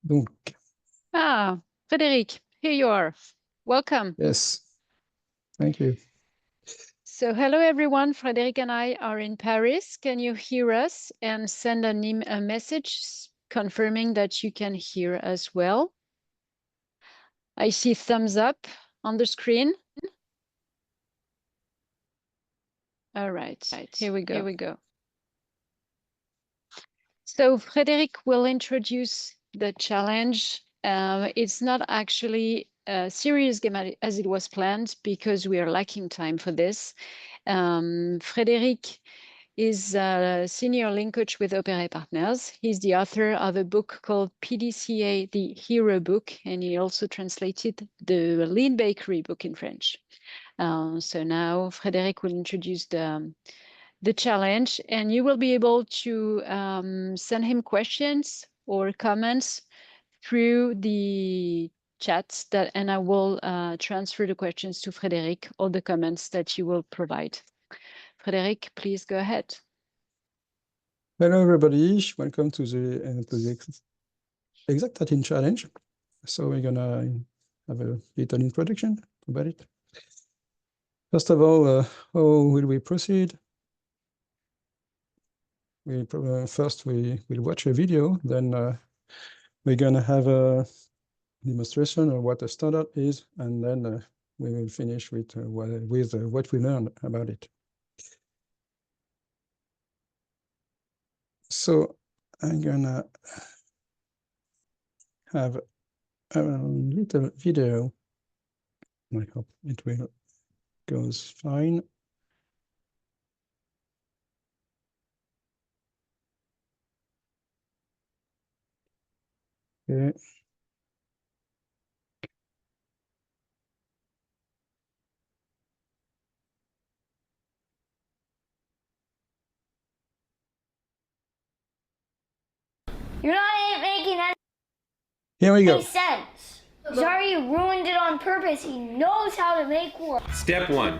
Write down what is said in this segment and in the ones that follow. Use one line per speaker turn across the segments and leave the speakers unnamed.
Donc,
Frederic, here you are. Welcome.
yes, thank you.
So hello, everyone. Frederic and I are in Paris. Can you hear us and send a message confirming that you can hear us well? I see thumbs up on the screen. All right, here we go. So Frederic will introduce the challenge. It's not actually a serious game as it was planned because we are lacking time for this. Frederic is a senior link coach with Opera Partners. He's the author of a book called PDCA, the Hero Book, and he also translated the Lean Bakery book in French. So now Frederic will introduce the challenge, and you will be able to send him questions or comments through the chat and I will transfer the questions to Frederic or the comments that you will provide. Frederic, please go ahead.
Hello, everybody. Welcome to the Exact Tartine challenge. So we're gonna have a little introduction about it. First of all, how will we proceed? First we will watch a video, then we're gonna have a demonstration of what a standard is, and then we will finish with what we learned about it. So I'm gonna have a little video. I hope it will goes fine. Okay.
You're not making any
Here we go.
sense. Zari ruined it on purpose. He knows how to make one.
Step 1.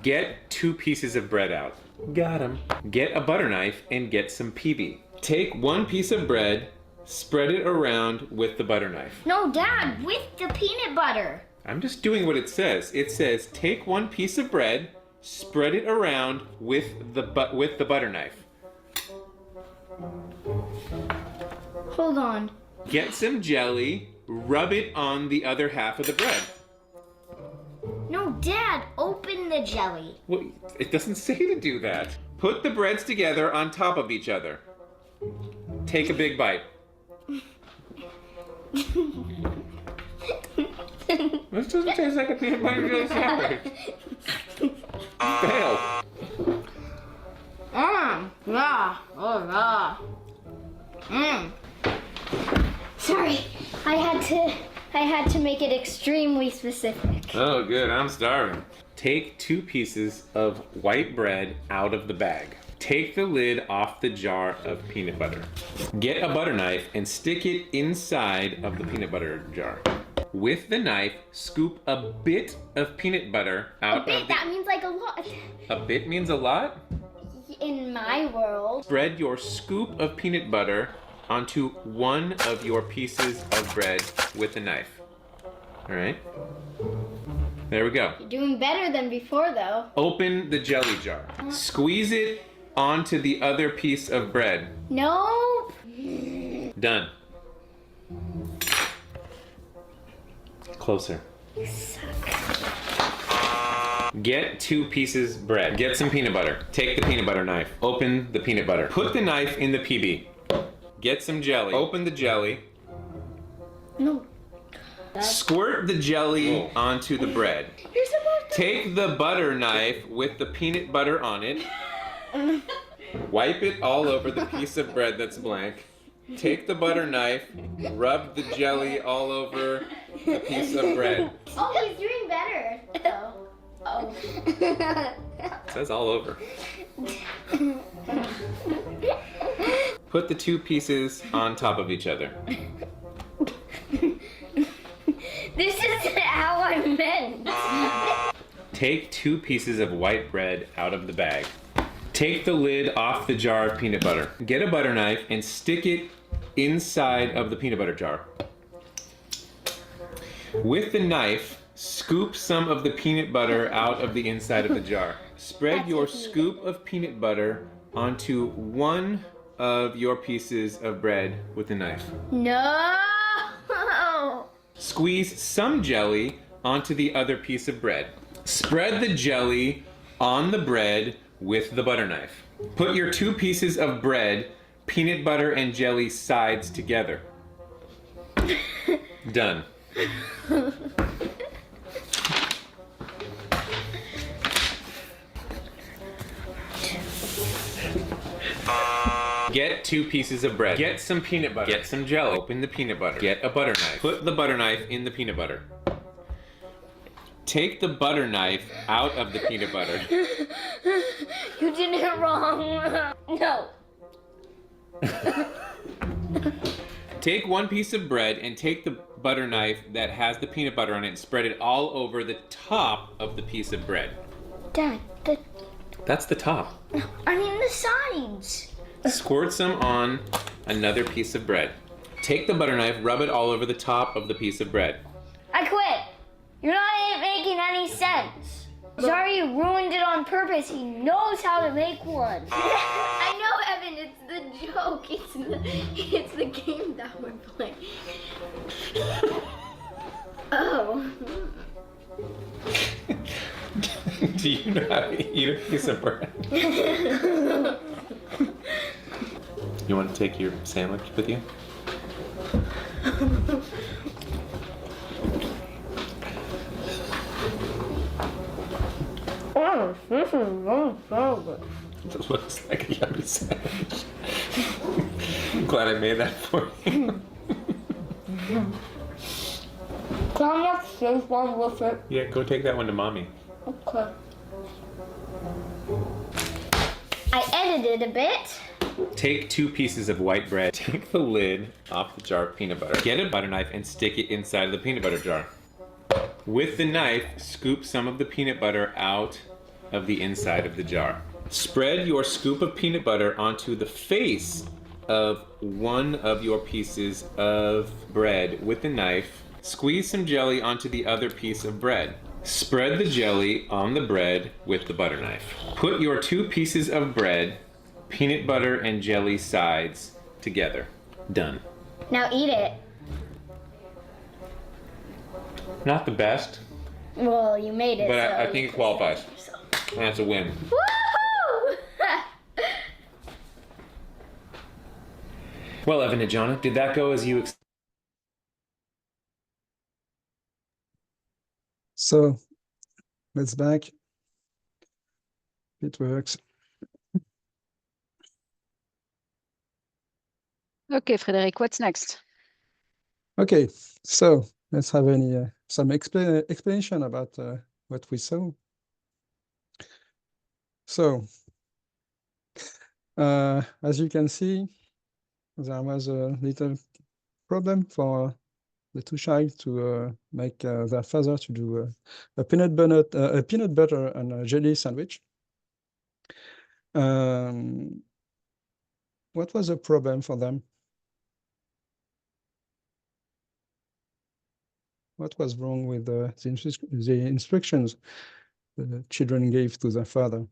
Get 2 pieces of bread out. Got 'em. Get a butter knife and get some PB. Take 1 piece of bread, spread it around with the butter knife.
No, Dad, with the peanut butter.
I'm just doing what it says. It says take 1 piece of bread, spread it around with the butter knife.
Hold on.
Get some jelly, rub it on the other half of the bread.
No, Dad, open the jelly.
Well, it doesn't say to do that. Put the breads together on top of each other. Take a big bite. This doesn't taste like a peanut butter jelly sandwich. Fail.
Yeah. Oh, yeah. Sorry, I had to make it extremely specific.
Oh, good. I'm starving. Take 2 pieces of white bread out of the bag. Take the lid off the jar of peanut butter. Get a butter knife and stick it inside of the peanut butter jar. With the knife, scoop a bit of peanut butter out of the...
That means like a lot.
A bit means a lot?
In my world.
Spread your scoop of peanut butter onto 1 of your pieces of bread with a knife. All right? There we go.
You're doing better than before, though.
Open the jelly jar. Squeeze it onto the other piece of bread.
Nope.
Done. Closer.
You suck.
Get 2 pieces bread. Get some peanut butter. Take the peanut butter knife. Open the peanut butter. Put the knife in the PB. Get some jelly. Open the jelly.
No.
Squirt the jelly onto the bread.
You're supposed to...
Take the butter knife with the peanut butter on it. Wipe it all over the piece of bread that's blank. Take the butter knife, rub the jelly all over the piece of bread.
Oh, he's doing better. Oh.
It says all over. Put the 2 pieces on top of each other.
This isn't how I meant.
Take 2 pieces of white bread out of the bag. Take the lid off the jar of peanut butter. Get a butter knife and stick it inside of the peanut butter jar. With the knife, scoop some of the peanut butter out of the inside of the jar. Spread your scoop of peanut butter onto one of your pieces of bread with a knife.
No.
Squeeze some jelly onto the other piece of bread. Spread the jelly on the bread with the butter knife. Put your two pieces of bread, peanut butter and jelly sides together. Done. Get two pieces of bread. Get some peanut butter. Get some jelly. Open the peanut butter. Get a butter knife. Put the butter knife in the peanut butter. Take the butter knife out of the peanut butter.
You did it wrong. No.
Take one piece of bread and take the butter knife that has the peanut butter on it and spread it all over the top of the piece of bread.
Dad,
That's the top.
I mean the sides.
Squirt some on another piece of bread. Take the butter knife, rub it all over the top of the piece of bread.
I quit. You're not making any sense. Zari ruined it on purpose. He knows how to make one. I know, Evan. It's the joke. It's the game that we're playing. Oh.
Do you know how to eat a piece of bread? You want to take your sandwich with you?
Oh, this is so good.
It looks like a yummy sandwich. I'm glad I made that for you.
Can I have safe one with it?
Yeah, go take that one to mommy.
Okay. I edited a bit.
Take two pieces of white bread. Take the lid off the jar of peanut butter. Get a butter knife and stick it inside of the peanut butter jar. With the knife, scoop some of the peanut butter out of the inside of the jar. Spread your scoop of peanut butter onto the face of one of your pieces of bread with the knife. Squeeze some jelly onto the other piece of bread. Spread the jelly on the bread with the butter knife. Put your two pieces of bread, peanut butter and jelly sides together. Done.
Now eat it.
Not the best,
Well, you made it.
but
so
I think it qualifies. That's a win.
Woohoo!
Well, Evan and Jonah, did that go as you expected?
So let's back. It works.
Okay, Frederic, what's next?
Okay, so let's have some explanation about what we saw. So, as you can see, there was a little problem for the two child to make their father to do a peanut butter and a jelly sandwich. What was the problem for them? What was wrong with the instructions the children gave to their father?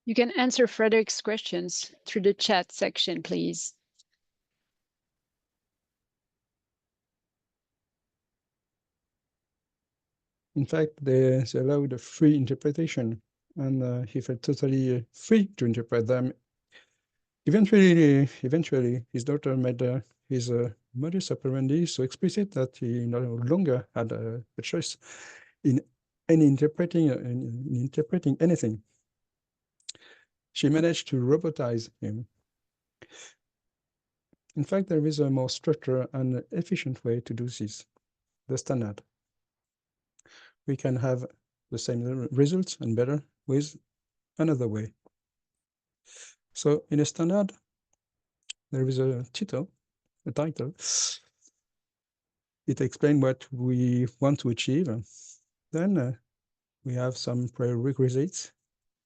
You can answer Frederic's questions through the chat section, please.
In fact, they allowed a free interpretation, and he felt totally free to interpret them. Eventually, his daughter made his modus operandi so explicit that he no longer had a choice in interpreting anything. She managed to robotize him. In fact, there is a more structured and efficient way to do this, the standard. We can have the same results and better with another way. So in a standard, there is a title. It explains what we want to achieve. Then we have some prerequisites,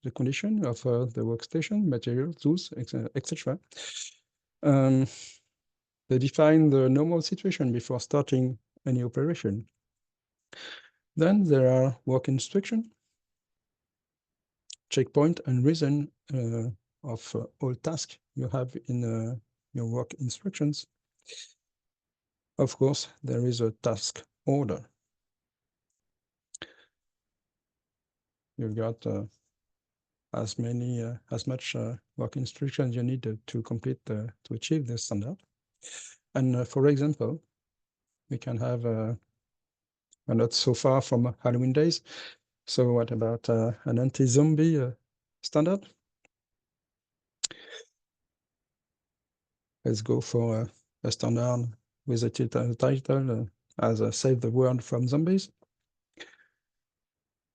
the condition of the workstation, material, tools, etc. They define the normal situation before starting any operation. Then there are work instruction, checkpoint, and reason of all tasks you have in your work instructions. Of course, there is a task order. You've got as much work instructions you need to complete to achieve this standard. And for example, we can have we're not so far from Halloween days. So what about an anti-zombie standard? Let's go for a standard with a title as Save the World from Zombies.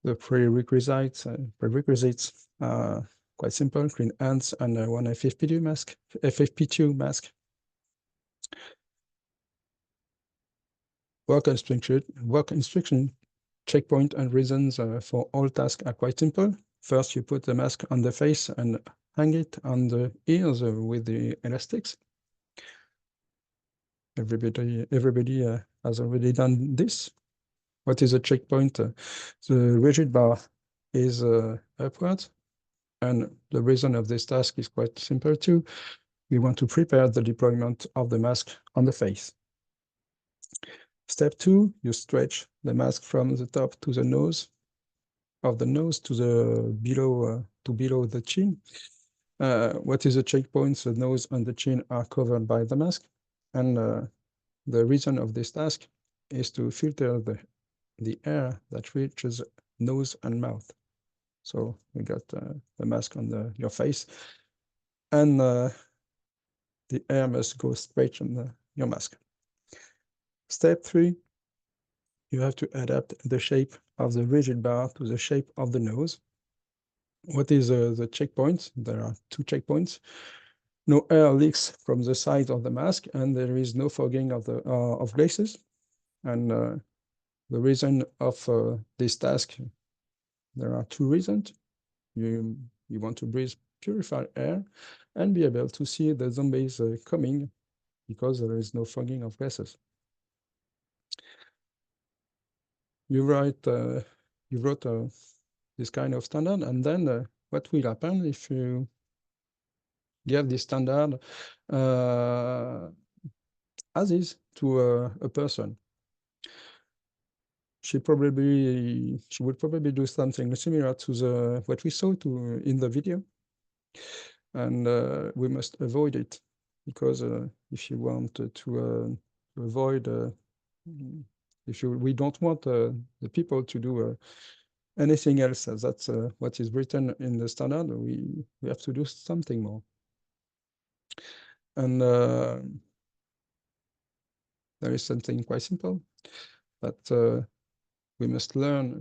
The prerequisites are quite simple: clean hands and one FFP2 mask. Work instruction, checkpoint, and reasons for all tasks are quite simple. First, you put the mask on the face and hang it on the ears with the elastics. Everybody has already done this. What is a checkpoint? The rigid bar is upward, and the reason of this task is quite simple too. We want to prepare the deployment of the mask on the face. Step 2, you stretch the mask from the top to the nose, of the nose to the below the chin. What is a checkpoint? The nose and the chin are covered by the mask, and the reason of this task is to filter the air that reaches nose and mouth. So we got the mask on your face, and the air must go straight on your mask. Step 3, you have to adapt the shape of the rigid bar to the shape of the nose. What is the checkpoint? There are 2 checkpoints. No air leaks from the side of the mask, and there is no fogging of glasses. And the reason of this task, there are 2 reasons. You want to breathe purified air and be able to see the zombies coming because there is no fogging of glasses. You wrote this kind of standard, and then what will happen if you give this standard as is to a person? She would probably do something similar to what we saw in the video, and we must avoid it, because if you want to avoid we don't want the people to do anything else. That's what is written in the standard. We have to do something more. And there is something quite simple, that we must learn.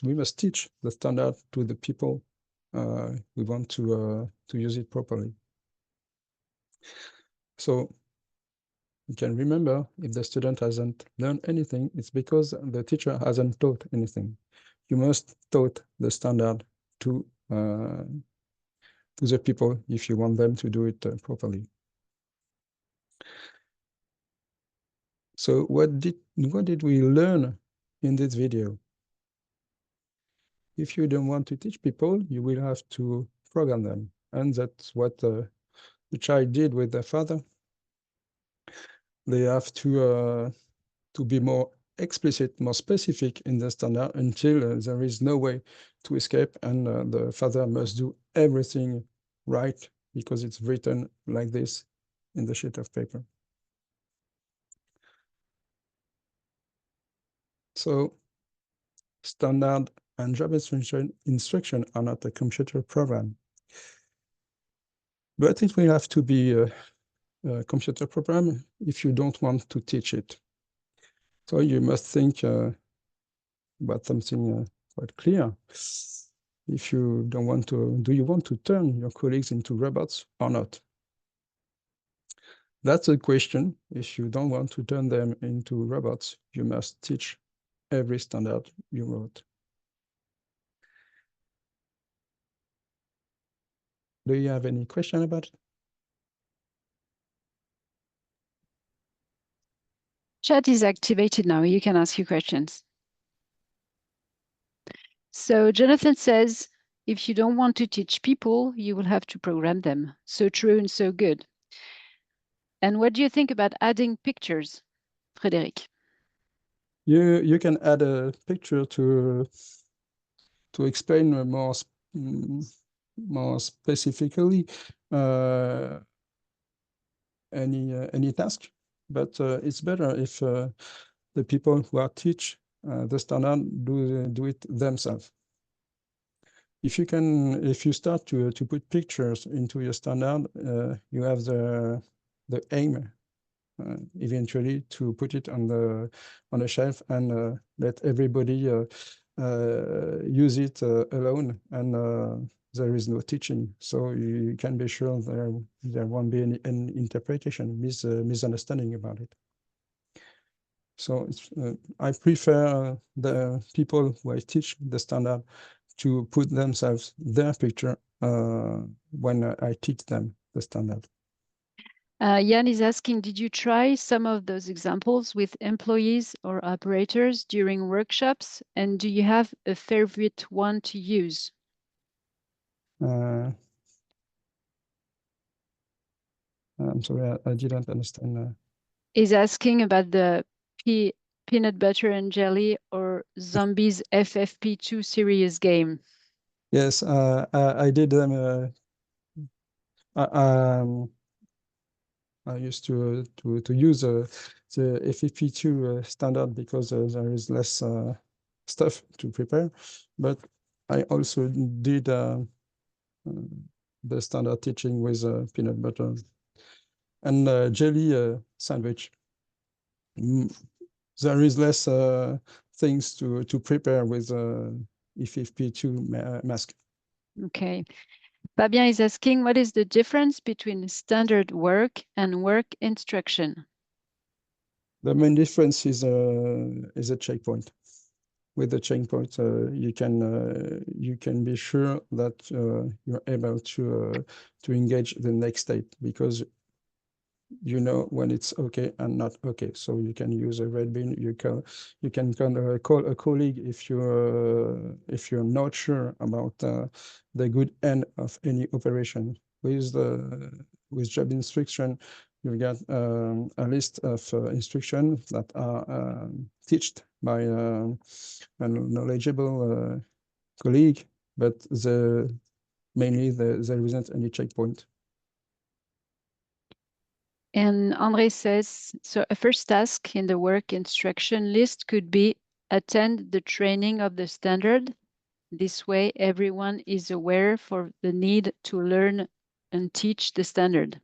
We must teach the standard to the people we want to use it properly. So you can remember, if the student hasn't learned anything, it's because the teacher hasn't taught anything. You must taught the standard to the people if you want them to do it properly. So what did we learn in this video? If you don't want to teach people, you will have to program them, and that's what the child did with their father. They have to be more explicit, more specific in the standard until there is no way to escape, and the father must do everything right because it's written like this in the sheet of paper. So standard and job instruction are not a computer program, but it will have to be a computer program if you don't want to teach it. So you must think about something quite clear. If you don't want to, do you want to turn your colleagues into robots or not? That's a question. If you don't want to turn them into robots, you must teach every standard you wrote. Do you have any question about it?
Chat is activated now. You can ask your questions. So Jonathan says, if you don't want to teach people, you will have to program them. So true and so good. And what do you think about adding pictures, Frederic?
You can add a picture to explain more specifically any task, but it's better if the people who are teach the standard do it themselves. If you start to put pictures into your standard, you have the aim eventually to put it on the shelf and let everybody use it alone, and there is no teaching. So you can be sure there won't be any interpretation, misunderstanding about it. So I prefer the people who I teach the standard to put themselves their picture when I teach them the standard.
Jan is asking, did you try some of those examples with employees or operators during workshops? And do you have a favorite one to use?
I'm sorry, I didn't understand.
Is asking about the peanut butter and jelly or zombies FFP2 series game.
Yes, I did them. I used to use the FFP2 standard because there is less stuff to prepare, but I also did the standard teaching with peanut butter and jelly sandwich. There is less things to prepare with FFP2 mask.
Okay. Fabien is asking, what is the difference between standard work and work instruction?
The main difference is a checkpoint. With the checkpoint, you can be sure that you're able to engage the next state, because you know when it's okay and not okay. So you can use a red bean. You can call a colleague if you're not sure about the good end of any operation. With job instruction, you get a list of instructions that are taught by a knowledgeable colleague, but mainly there isn't any checkpoint.
And Andre says, so a first task in the work instruction list could be attend the training of the standard. This way, everyone is aware for the need to learn and teach the standard.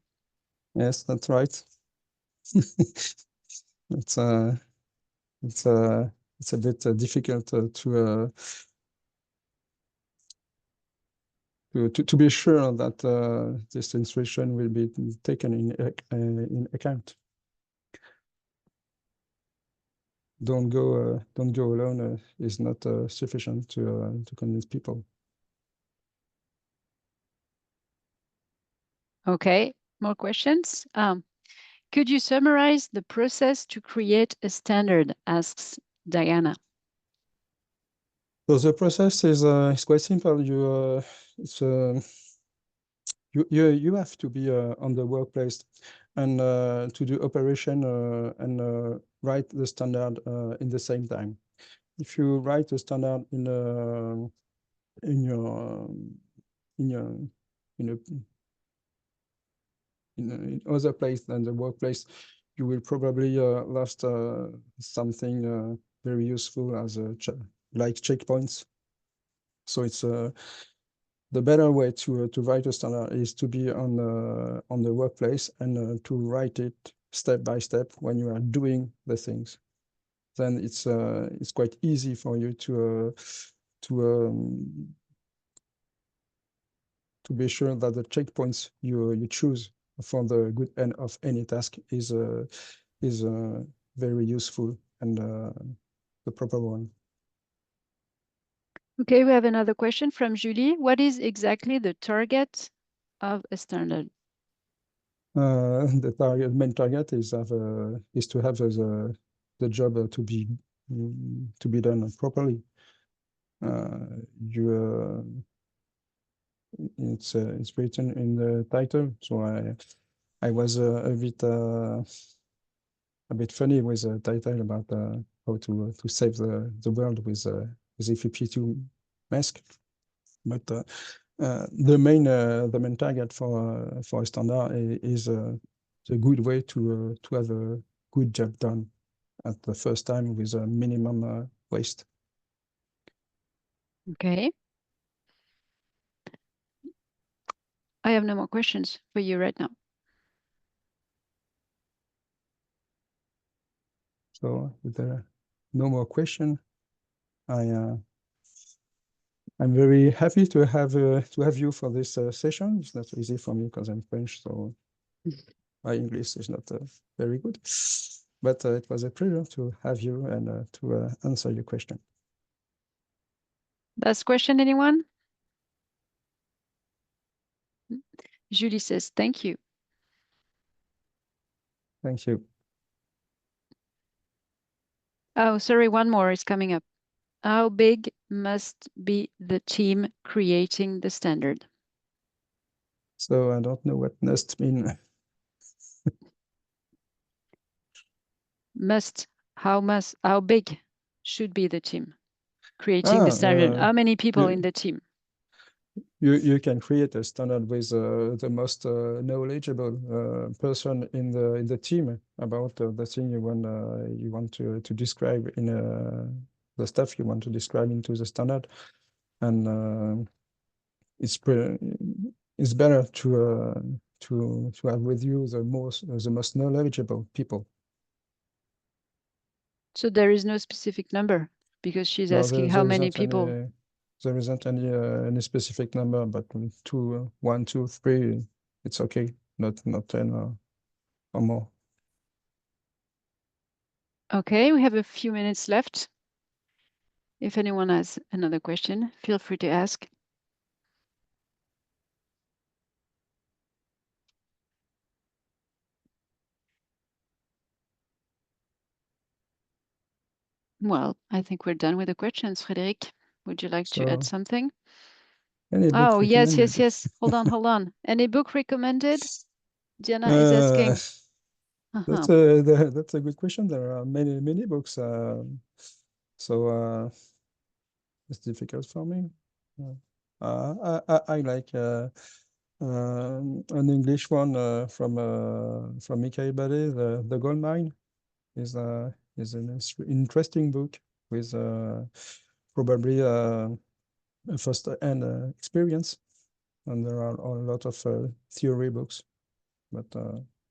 Yes, that's right. It's a bit difficult to be sure that this instruction will be taken in account. Don't go alone is not sufficient to convince people.
Okay, more questions? Could you summarize the process to create a standard, asks Diana.
So the process is quite simple. You have to be on the workplace and to do operation and write the standard in the same time. If you write the standard in other place than the workplace, you will probably lost something very useful as like checkpoints. So it's the better way to write a standard is to be on the workplace and to write it step by step when you are doing the things. Then it's quite easy for you to be sure that the checkpoints you choose for the good end of any task is very useful and the proper one.
Okay, we have another question from Julie. What is exactly the target of a standard?
The main target is to have the job to be done properly. It's written in the title, so I was a bit funny with the title about how to save the world with FFP2 mask, but the main target for a standard is the good way to have a good job done at the first time with a minimum waste.
Okay. I have no more questions for you right now.
So if there are no more questions, I'm very happy to have you for this session. It's not easy for me because I'm French, so my English is not very good. But it was a pleasure to have you and to answer your question.
Last question, anyone? Julie says, thank you.
Thank you.
Oh, sorry, one more is coming up. How big must be the team creating the standard?
So I don't know what must mean.
How big should be the team creating the standard? How many people in the team?
You can create a standard with the most knowledgeable person in the team about the thing you want to describe in the stuff you want to describe into the standard, and it's better to have with you the most knowledgeable people.
So there is no specific number because she's asking how many people.
There isn't any specific number, but 2, 1, 2, 3, it's okay. Not 10 or more.
Okay, we have a few minutes left. If anyone has another question, feel free to ask. Well, I think we're done with the questions. Frederic, would you like to add something? Oh, yes. Hold on. Any book recommended? Diana is asking.
That's a good question. There are many books. So it's difficult for me. I like an English one from Michael Ballet, The Gold Mine is an interesting book with probably a first-hand experience, and there are a lot of theory books, but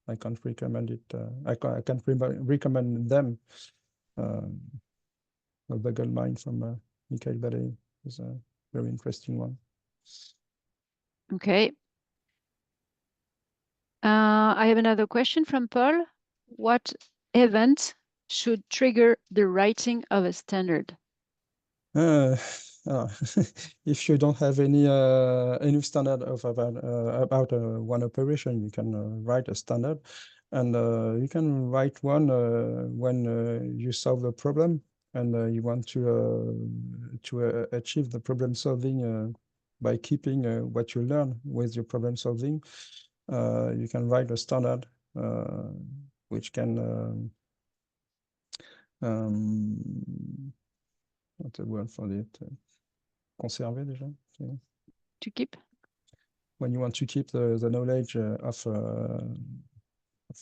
I can't recommend it. I can't recommend them. The Gold Mine from Michael Ballet is a very interesting one.
Okay. I have another question from Paul. What event should trigger the writing of a standard?
If you don't have any standard about one operation, you can write a standard, and you can write one when you solve the problem and you want to achieve the problem solving by keeping what you learn with your problem solving. You can write a standard which can what's the word for it? Conserver déjà.
To keep?
When you want to keep the knowledge of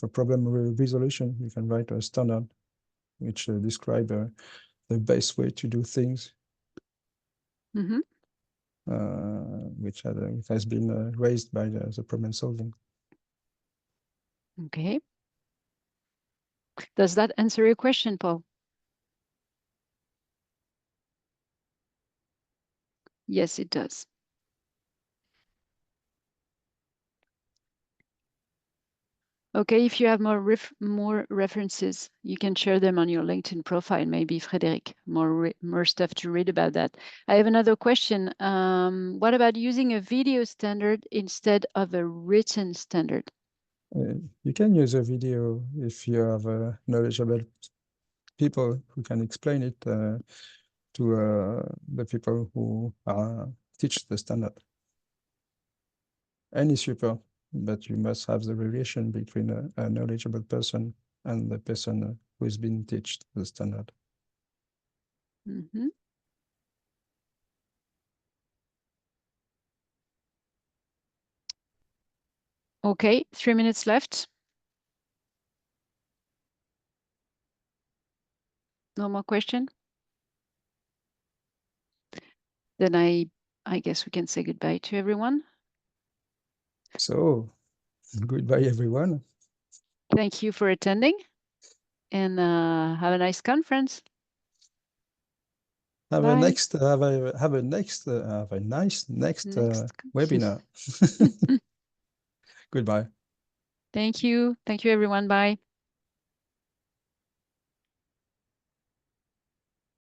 a problem resolution, you can write a standard which describe the best way to do things, which has been raised by the problem solving.
Okay. Does that answer your question, Paul? Yes, it does. Okay, if you have more references, you can share them on your LinkedIn profile, maybe, Frederic. More stuff to read about that. I have another question. What about using a video standard instead of a written standard?
You can use a video if you have knowledgeable people who can explain it to the people who teach the standard. Any super, but you must have the relation between a knowledgeable person and the person who has been taught the standard.
Mm-hmm. Okay, 3 minutes left. No more question? Then I guess we can say goodbye to everyone.
So, goodbye, everyone.
Thank you for attending, and have a nice conference.
Have
Bye.
a nice next webinar. Goodbye.
Thank you. Thank you, everyone. Bye.